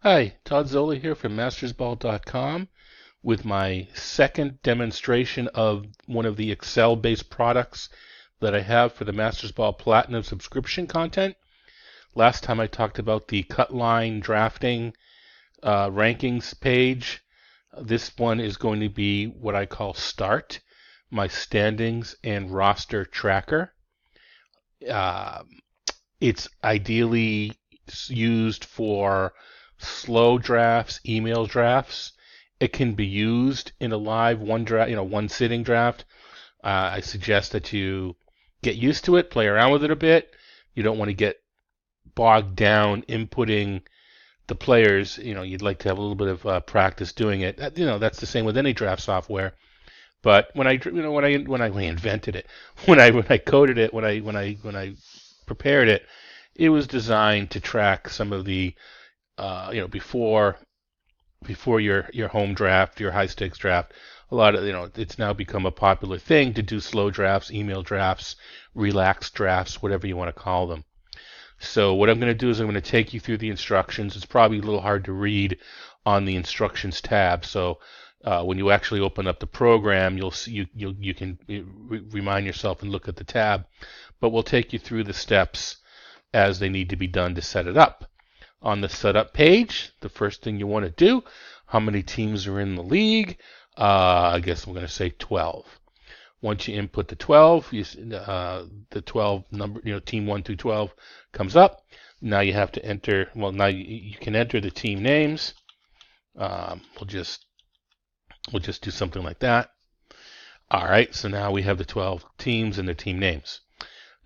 Hi, Todd Zola here from Mastersball.com with my second demonstration of one of the Excel-based products that I have for the Mastersball Platinum subscription content. Last time I talked about the cut line drafting rankings page. This one is going to be what I call Start, my standings and roster tracker. Uh, it's ideally used for slow drafts, email drafts. It can be used in a live one draft, one sitting draft. I suggest that you get used to it, play around with it a bit. You don't want to get bogged down inputting the players. You'd like to have a little bit of practice doing it. That's the same with any draft software. But when I invented it, when I coded it, when I prepared it, it was designed to track some of the before your home draft, your high stakes draft. A lot of it's now become a popular thing to do slow drafts, email drafts, relaxed drafts, whatever you want to call them. So what I'm going to do is I'm going to take you through the instructions. It's probably a little hard to read on the instructions tab. So when you actually open up the program, you'll see you can remind yourself and look at the tab. But we'll take you through the steps as they need to be done to set it up. On the setup page, the first thing you want to do, how many teams are in the league? I guess we're going to say 12. Once you input the 12, the 12 number, team 1 through 12 comes up. Now you have to enter, well, now you can enter the team names. We'll just do something like that. All right, so now we have the 12 teams and their team names.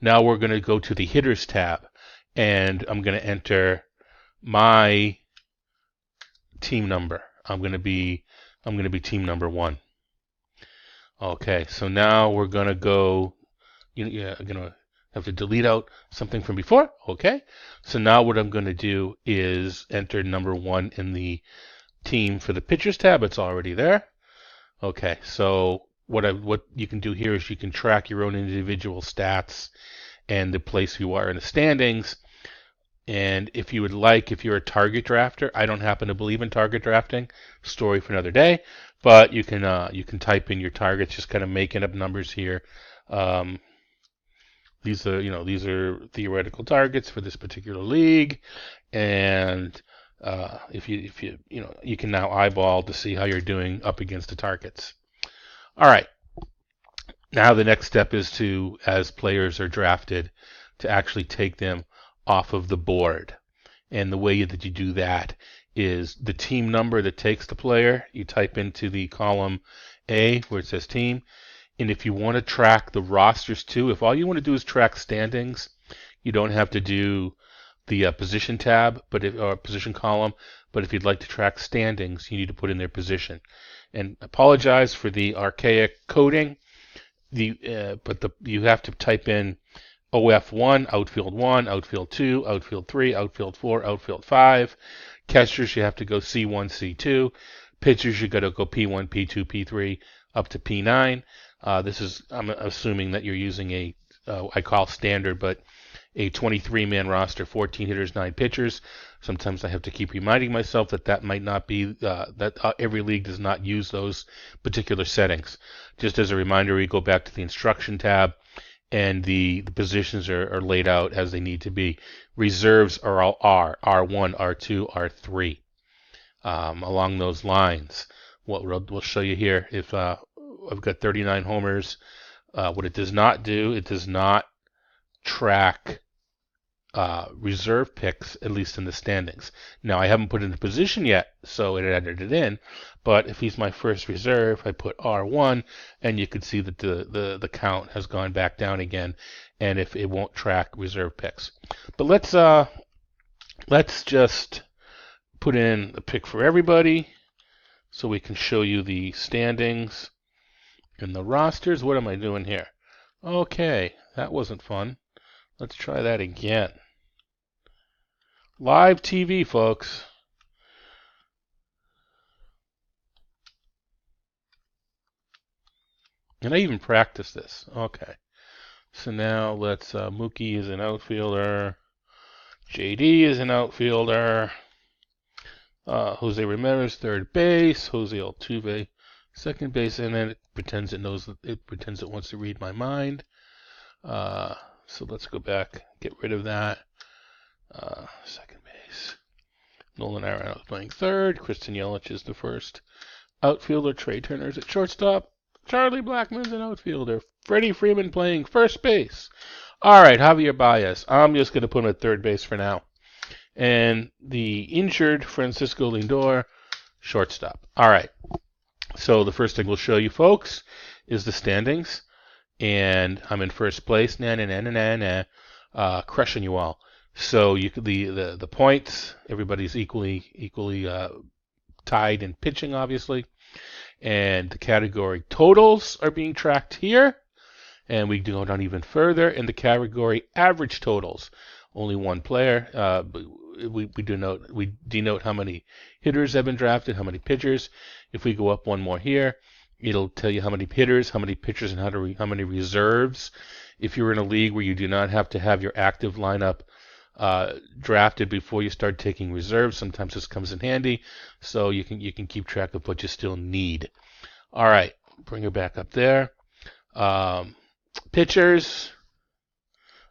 Now we're going to go to the hitters tab, and I'm going to enter my team number. I'm going to be team number 1. Okay, so now we're going to go. I'm going to have to delete out something from before. Okay, so now what I'm going to do is enter number 1 in the team for the pitchers tab. It's already there. Okay, so what you can do here is you can track your own individual stats and the place you are in the standings. And if you would like, if you're a target drafter, I don't happen to believe in target drafting. Story for another day. But you can type in your targets, just kind of making up numbers here. These are theoretical targets for this particular league, and if you can now eyeball to see how you're doing up against the targets. All right. Now the next step is to, as players are drafted, to actually take them off of the board. And the way that you do that is the team number that takes the player, you type into the column A where it says team. And if you want to track the rosters too, if all you want to do is track standings, you don't have to do the position tab, or position column. But if you'd like to track standings, you need to put in their position. And apologize for the archaic coding. You have to type in OF1, outfield 1, outfield 2, outfield 3, outfield 4, outfield 5. Catchers, you have to go C1, C2. Pitchers, you got to go P1, P2, P3, up to P9. I'm assuming that you're using I call standard, but a 23-man roster, 14 hitters, 9 pitchers. Sometimes I have to keep reminding myself that might not be, that every league does not use those particular settings. Just as a reminder, we go back to the instruction tab, and the positions are laid out as they need to be. Reserves are all R1, R2, R3, along those lines. What we'll show you here, if I've got 39 homers, what it does not do, it does not track reserve picks, at least in the standings. Now, I haven't put in the position yet, so it entered it in. But if he's my first reserve, I put R1, and you can see that the count has gone back down again, and if it won't track reserve picks. But let's just put in a pick for everybody, so we can show you the standings and the rosters. What am I doing here? Okay, that wasn't fun. Let's try that again. Live TV, folks. And I even practiced this. Okay. So now let's, Mookie is an outfielder. JD is an outfielder. Jose Ramirez, third base. Jose Altuve, second base. And then it pretends it knows. It pretends it wants to read my mind. So let's go back, get rid of that. Second base. Nolan Arenado is playing third. Christian Yelich is the first outfielder. Trey Turner's at shortstop. Charlie Blackmon's an outfielder. Freddie Freeman playing first base. All right, Javier Baez. I'm just going to put him at third base for now. And the injured Francisco Lindor, shortstop. All right. So the first thing we'll show you, folks, is the standings. And I'm in first place. Crushing you all. So you could the points. Everybody's equally tied in pitching, obviously. And the category totals are being tracked here. And we go down even further in the category average totals. Only one player. We denote how many hitters have been drafted, how many pitchers. If we go up one more here, it'll tell you how many hitters, how many pitchers, and how many reserves. If you're in a league where you do not have to have your active lineup drafted before you start taking reserves, sometimes this comes in handy, so you can keep track of what you still need. All right, bring her back up there. Pitchers.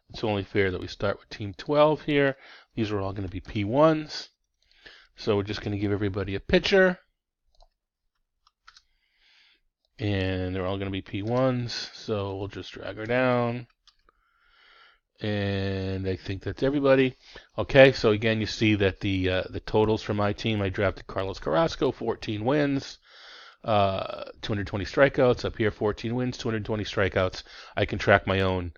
It's only fair that we start with Team 12 here. These are all going to be P1s. So we're just going to give everybody a pitcher. And they're all going to be P1s. So we'll just drag her down. And I think that's everybody. Okay, so again, you see that the totals for my team, I drafted Carlos Carrasco, 14 wins. 220 strikeouts. Up here, 14 wins, 220 strikeouts. I can track my own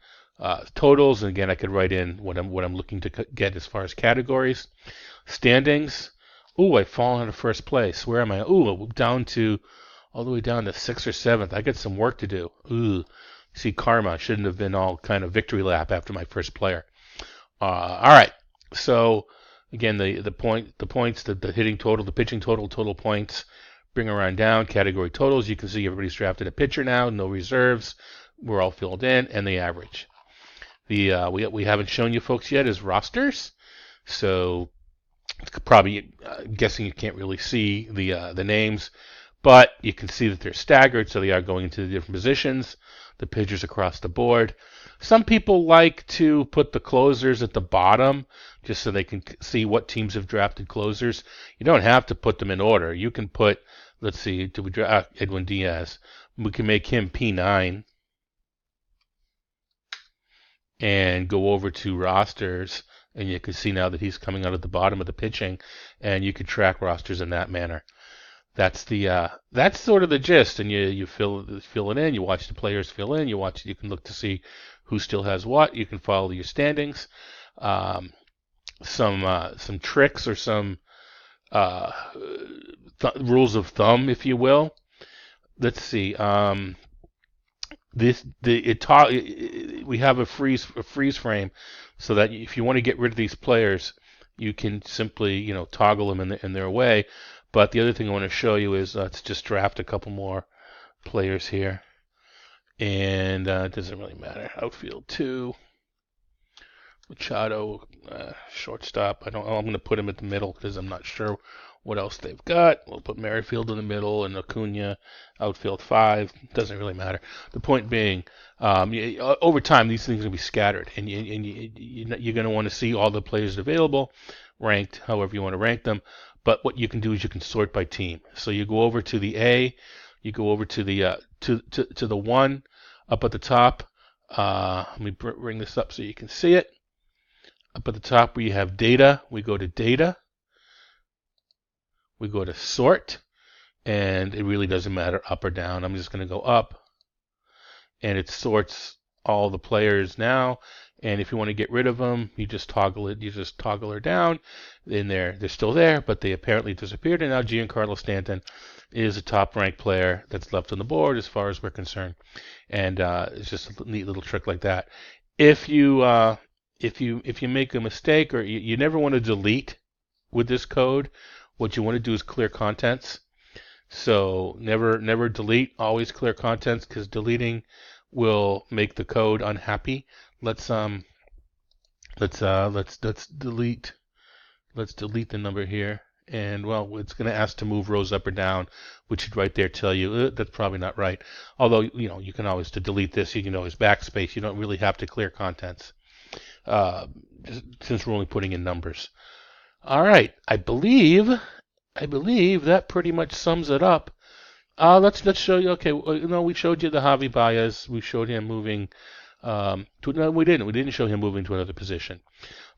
totals, and again, I could write in what I'm looking to get as far as categories. Standings. Ooh, I've fallen out of first place. Where am I? Ooh, all the way down to 6th or 7th. I got some work to do. Ooh, see, karma shouldn't have been all kind of victory lap after my first player. All right. So again, the points, the hitting total, the pitching total points. Bring around down, category totals. You can see everybody's drafted a pitcher now, no reserves. We're all filled in, and the average. We haven't shown you folks yet is rosters. So probably guessing you can't really see the names, but you can see that they're staggered, so they are going into the different positions. The pitchers across the board. Some people like to put the closers at the bottom just so they can see what teams have drafted closers. You don't have to put them in order. You can put, let's see, do we draft Edwin Diaz? We can make him P9 and go over to rosters, and you can see now that he's coming out at the bottom of the pitching, and you can track rosters in that manner. That's sort of the gist, and you fill it in. You watch the players fill in. You can look to see who still has what. You can follow your standings. Some tricks or some rules of thumb, if you will. Let's see. We have a freeze frame, so that if you want to get rid of these players, you can simply toggle them in their way. But the other thing I want to show you is let's just draft a couple more players here. And it doesn't really matter. Outfield 2. Machado, shortstop. I'm going to put him at the middle because I'm not sure what else they've got. We'll put Merrifield in the middle and Acuna, outfield 5. Doesn't really matter. The point being, over time, these things will be scattered. And you're going to want to see all the players available, ranked however you want to rank them. But what you can do is you can sort by team. So you go over to the A, you go over to the to the 1 up at the top. Let me bring this up so you can see it. Up at the top where you have data, we go to data. We go to sort, and it really doesn't matter up or down. I'm just going to go up, and it sorts all the players now. And if you want to get rid of them, you just toggle it. You just toggle her down. In there, they're still there, but they apparently disappeared. And now Giancarlo Stanton is a top-ranked player that's left on the board as far as we're concerned. And it's just a neat little trick like that. If you make a mistake, or you never want to delete with this code, what you want to do is clear contents. So never delete. Always clear contents, because deleting will make the code unhappy. Let's delete the number here And well, it's going to ask to move rows up or down, which should right there tell you that's probably not right. Although, you can always, to delete this, you can always backspace. You don't really have to clear contents, uh, since we're only putting in numbers. All right, I believe that pretty much sums it up. Let's show you. Okay, no, we showed you the Javi Baez. We showed him moving. No, we didn't. We didn't show him moving to another position.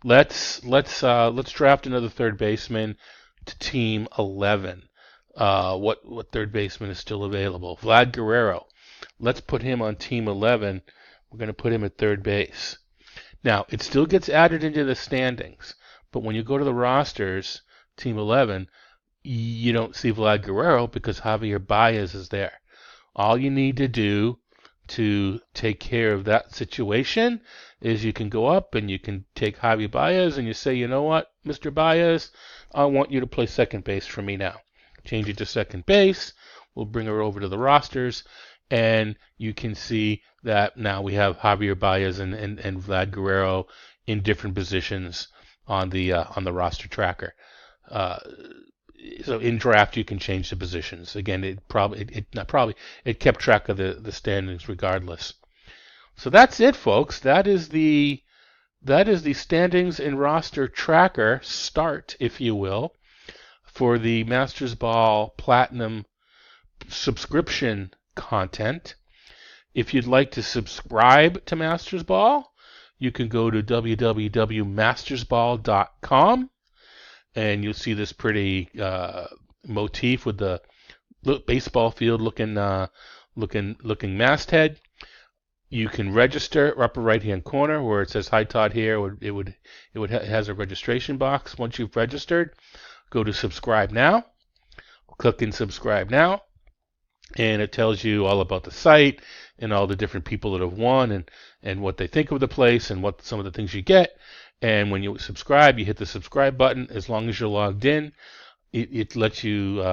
Let's draft another third baseman to team 11. What third baseman is still available? Vlad Guerrero. Let's put him on team 11. We're going to put him at third base. Now, it still gets added into the standings, but when you go to the rosters, team 11, you don't see Vlad Guerrero because Javier Baez is there. All you need to do to take care of that situation is you can go up and you can take Javier Baez and you say, you know what, Mr. Baez, I want you to play second base for me now. Change it to second base. We'll bring her over to the rosters, and you can see that now we have Javier Baez and Vlad Guerrero in different positions on the roster tracker. So in draft you can change the positions. Again, it kept track of the standings regardless. So that's it, folks. That is the standings and roster tracker start, if you will, for the Mastersball Platinum subscription content. If you'd like to subscribe to Mastersball, you can go to www.mastersball.com, and you'll see this pretty motif with the baseball field looking masthead. You can register upper right hand corner where it says "Hi Todd" here. It has a registration box. Once you've registered, go to subscribe now. Click in subscribe now, and it tells you all about the site and all the different people that have won and what they think of the place and what some of the things you get. And when you subscribe, you hit the subscribe button. As long as you're logged in, it lets you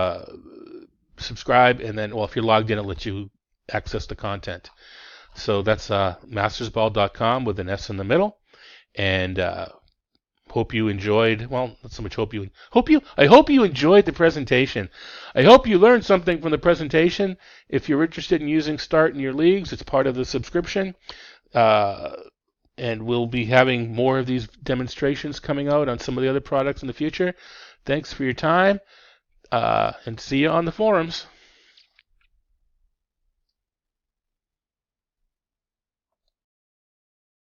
subscribe, and then, well, if you're logged in, it lets you access the content. So that's mastersball.com with an S in the middle. And hope you enjoyed. Well, not so much I hope you enjoyed the presentation. I hope you learned something from the presentation. If you're interested in using Start in your leagues, it's part of the subscription. And we'll be having more of these demonstrations coming out on some of the other products in the future. Thanks for your time, and see you on the forums.